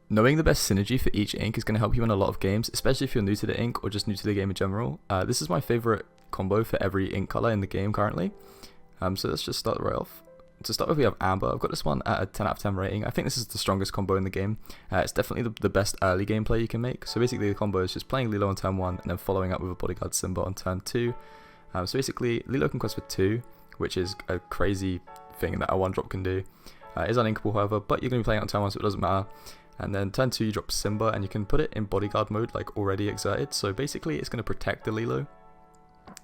Knowing the best synergy for each ink is going to help you in a lot of games, especially if you're new to the ink or just new to the game in general. This is my favorite combo for every ink color in the game currently. So let's just start right off. To start with, we have Amber. I've got this one at a 10 out of 10 rating. I think this is the strongest combo in the game. It's definitely the best early gameplay you can make. So basically the combo is just playing Lilo on turn 1 and then following up with a Bodyguard Simba on turn 2. So basically Lilo can quest for 2, which is a crazy thing that a 1-drop can do. It is uninkable however, but you're going to be playing it on turn 1 so it doesn't matter. And then turn 2 you drop Simba and you can put it in Bodyguard mode like already exerted. So basically it's going to protect the Lilo.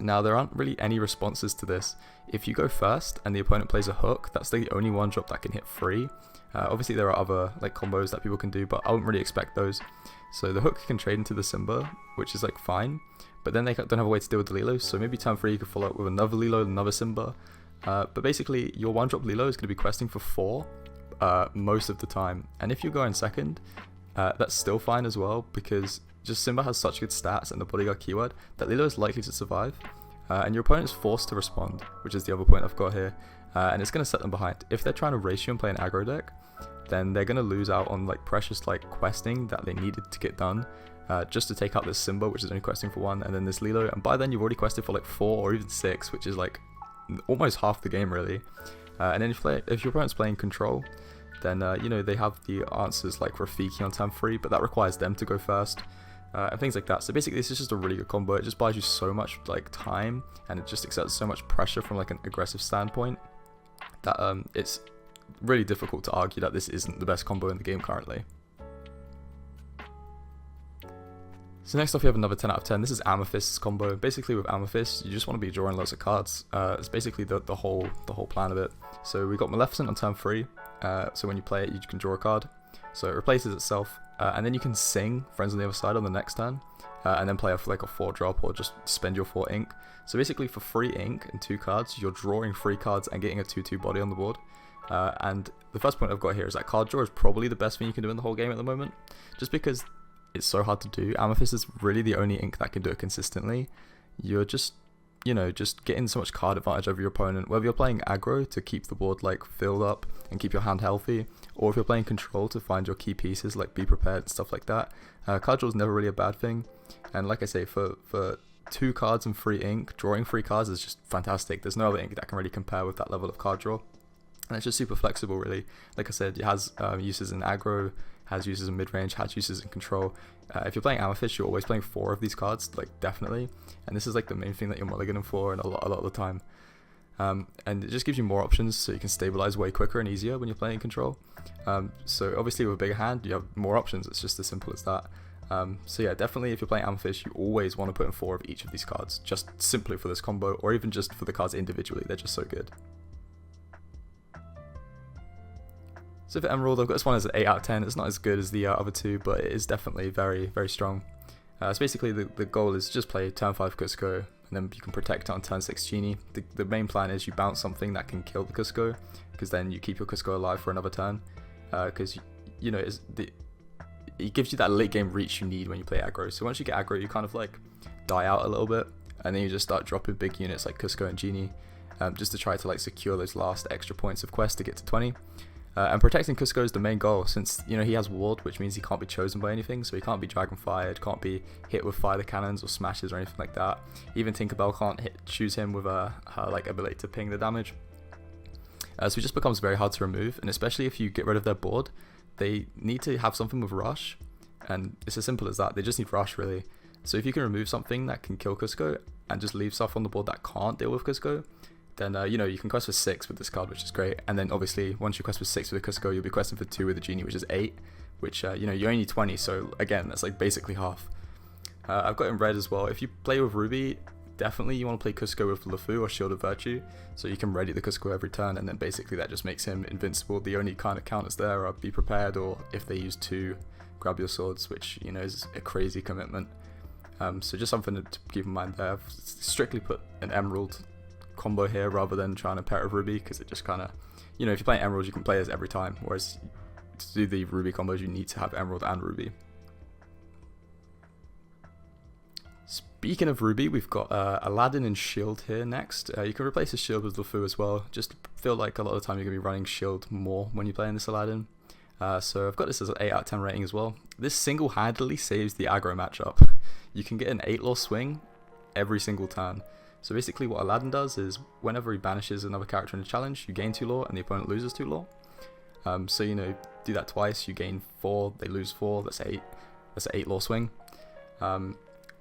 Now there aren't really any responses to this. If you go first and the opponent plays a hook, that's the only 1-drop that can hit free. Obviously there are other like combos that people can do, but I wouldn't really expect those. So the hook can trade into the Simba, which is like fine, but then they don't have a way to deal with the Lilo. So maybe turn 3 you could follow up with another Lilo, another Simba. But basically your 1-drop Lilo is going to be questing for 4 most of the time. And if you go in second, that's still fine as well, because just Simba has such good stats and the Bodyguard keyword that Lilo is likely to survive. And your opponent is forced to respond, which is the other point I've got here. And it's going to set them behind. If they're trying to race you and play an aggro deck, then they're going to lose out on like precious like questing that they needed to get done just to take out this Simba, which is only questing for 1, and then this Lilo. And by then you've already quested for like 4 or even 6, which is like almost half the game really. And then if your opponent's playing control, then you know, they have the answers like Rafiki on turn 3, but that requires them to go first. And things like that. So basically this is just a really good combo. It just buys you so much like time, and it just exerts so much pressure from like an aggressive standpoint that it's really difficult to argue that this isn't the best combo in the game currently. So next off we have another 10 out of 10. This is Amethyst's combo. Basically with Amethyst you just want to be drawing lots of cards. It's basically the whole plan of it. So we got Maleficent on turn 3. So when you play it you can draw a card. So it replaces itself, and then you can sing Friends on the Other Side on the next turn, and then play off like a 4-drop or just spend your 4 ink. So basically for 3 ink and 2 cards, you're drawing 3 cards and getting a 2/2 body on the board. And the first point I've got here is that card draw is probably the best thing you can do in the whole game at the moment, just because it's so hard to do. Amethyst is really the only ink that can do it consistently. You're just, you know, just getting so much card advantage over your opponent, whether you're playing aggro to keep the board like filled up and keep your hand healthy, or if you're playing control to find your key pieces like be prepared and stuff like that. Card draw is never really a bad thing, and like I say, for 2 cards and 3 ink, drawing 3 cards is just fantastic. There's no other ink that can really compare with that level of card draw, and it's just super flexible really. Like I said, it has uses in aggro, has uses in mid-range, has uses in control. If you're playing Amethyst, you're always playing 4 of these cards, like definitely, and this is like the main thing that you're mulliganing for, and a lot of the time. And it just gives you more options, so you can stabilize way quicker and easier when you're playing control. So obviously with a bigger hand you have more options. It's just as simple as that. So yeah, definitely if you're playing Amethyst you always want to put in 4 of each of these cards, just simply for this combo, or even just for the cards individually. They're just so good. So for Emerald, I've got this one as an 8 out of 10. It's not as good as the other 2, but it is definitely very, very strong. So basically the goal is just play turn 5 Cusco, and then you can protect it on turn 6 Genie. The main plan is you bounce something that can kill the Cusco, because then you keep your Cusco alive for another turn. Because you know, it gives you that late game reach you need when you play aggro. So once you get aggro, you kind of like die out a little bit, and then you just start dropping big units like Cusco and Genie, just to try to like secure those last extra points of quest to get to 20. And protecting Cusco is the main goal, since you know he has ward, which means he can't be chosen by anything, so he can't be dragon fired, can't be hit with fire cannons or smashes or anything like that. Even Tinkerbell can't choose him with her like ability to ping the damage. So he just becomes very hard to remove, and especially if you get rid of their board, they need to have something with rush, and it's as simple as that. They just need rush really. So if you can remove something that can kill Cusco and just leave stuff on the board that can't deal with Cusco, then you know, you can quest for 6 with this card, which is great. And then obviously once you quest for 6 with a Cusco, you'll be questing for 2 with a Genie, which is 8, which you know, you only need 20, so again that's like basically half. I've got in red as well. If you play with Ruby, definitely you want to play Cusco with LeFou or Shield of Virtue, so you can ready the Cusco every turn, and then basically that just makes him invincible. The only kind of counters there are be prepared, or if they use 2, grab your swords, which you know is a crazy commitment. So just something to keep in mind there. I've strictly put an Emerald combo here rather than trying to pair it with Ruby, because it just kind of, you know, if you're playing Emerald you can play this every time, whereas to do the Ruby combos you need to have Emerald and Ruby. Speaking of Ruby, we've got Aladdin and Shield here next. You can replace his Shield with LeFou as well. Just feel like a lot of the time you're going to be running Shield more when you're playing this Aladdin. So I've got this as an 8 out of 10 rating as well. This single-handedly saves the aggro matchup. You can get an 8 lore swing every single turn. So basically what Aladdin does is whenever he banishes another character in a challenge, you gain 2 lore and the opponent loses 2 lore. So you know, do that twice, you gain 4, they lose 4, that's 8. That's an 8 lore swing.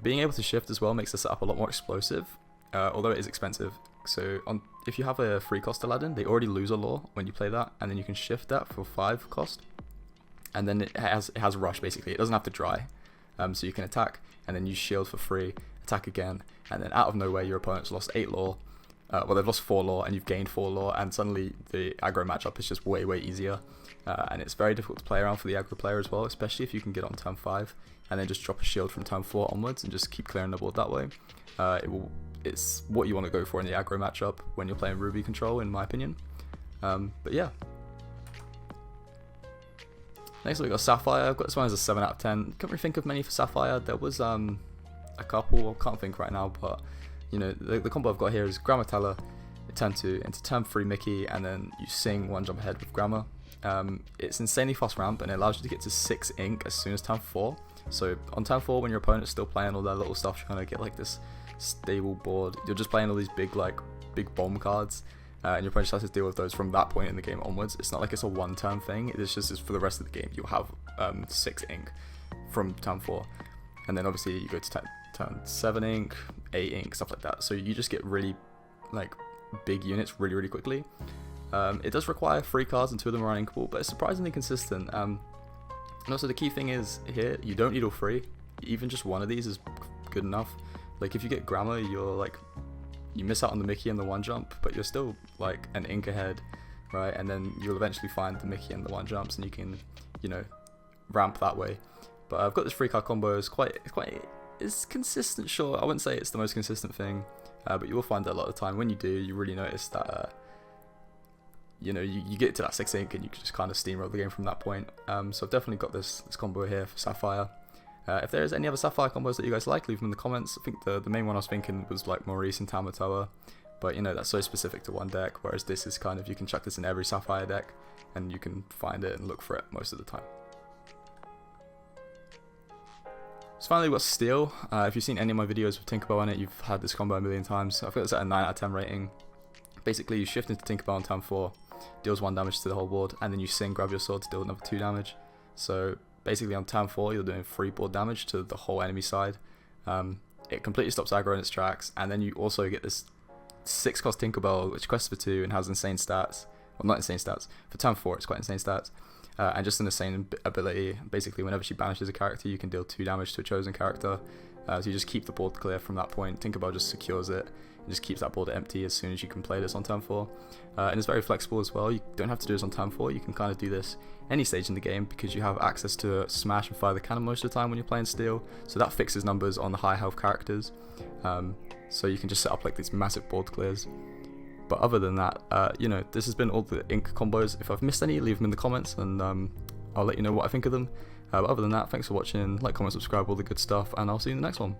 Being able to shift as well makes the setup a lot more explosive, although it is expensive. So if you have a free cost Aladdin, they already lose a lore when you play that, and then you can shift that for 5 cost. And then it has rush basically, it doesn't have to dry. So you can attack, and then use shield for free, attack again, and then out of nowhere your opponent's lost 8 lore. Well, they've lost 4 lore and you've gained 4 lore, and suddenly the aggro matchup is just way easier. And it's very difficult to play around for the aggro player as well, especially if you can get on turn 5 and then just drop a shield from turn 4 onwards and just keep clearing the board that way. It's what you want to go for in the aggro matchup when you're playing Ruby control, in my opinion. But yeah. Next we got Sapphire. I've got this one as a 7 out of 10. Couldn't really think of many for Sapphire. There was a couple, I can't think right now, but you know, the combo I've got here is Grammar Teller, turn 2 into turn 3 Mickey, and then you sing 1 jump ahead with Grammar. It's insanely fast ramp, and it allows you to get to 6 ink as soon as turn 4. So on turn 4, when your opponent's still playing all their little stuff, you're gonna get like this stable board. You're just playing all these big bomb cards, and your opponent just has to deal with those from that point in the game onwards. It's not like it's a 1 turn thing, it's just for the rest of the game. You'll have 6 ink from turn 4, and then obviously you go to turn 7 ink, 8 ink, stuff like that. So you just get really like big units really quickly. It does require 3 cards and 2 of them are uninkable, but it's surprisingly consistent. And also the key thing is here, you don't need all 3. Even just 1 of these is good enough. Like if you get Grammar, you miss out on the Mickey and the 1 jump, but you're still like an ink ahead, right? And then you'll eventually find the Mickey and the 1 jumps, and you can, you know, ramp that way. But I've got this 3 card combo. It's consistent, sure. I wouldn't say it's the most consistent thing, but you will find that a lot of the time. When you do, you really notice that you know, you get to that 6 ink and you can just kind of steamroll the game from that point. So I've definitely got this combo here for Sapphire. If there's any other Sapphire combos that you guys like, leave them in the comments. I think the main one I was thinking was like Maurice and Tamatoa, but you know, that's so specific to one deck, whereas this is kind of, you can chuck this in every Sapphire deck and you can find it and look for it most of the time. So finally we've got Steel. If you've seen any of my videos with Tinkerbell on it, you've had this combo a million times. I've got this at a 9 out of 10 rating. Basically you shift into Tinkerbell on turn 4, deals 1 damage to the whole board, and then you sing Grab Your Sword to deal another 2 damage. So basically on turn 4 you're doing 3 board damage to the whole enemy side. It completely stops aggro in its tracks, and then you also get this 6 cost Tinkerbell which quests for 2 and has insane stats. Well, not insane stats, for turn 4 it's quite insane stats. And just an insane ability. Basically whenever she banishes a character you can deal 2 damage to a chosen character. So you just keep the board clear from that point. Tinkerbell just secures it and just keeps that board empty as soon as you can play this on turn 4. And it's very flexible as well. You don't have to do this on turn 4. You can kind of do this any stage in the game because you have access to smash and fire the cannon most of the time when you're playing Steel. So that fixes numbers on the high health characters. So you can just set up like these massive board clears. But other than that, you know, this has been all the ink combos. If I've missed any, leave them in the comments and I'll let you know what I think of them. But other than that, thanks for watching. Like, comment, subscribe, all the good stuff, and I'll see you in the next one.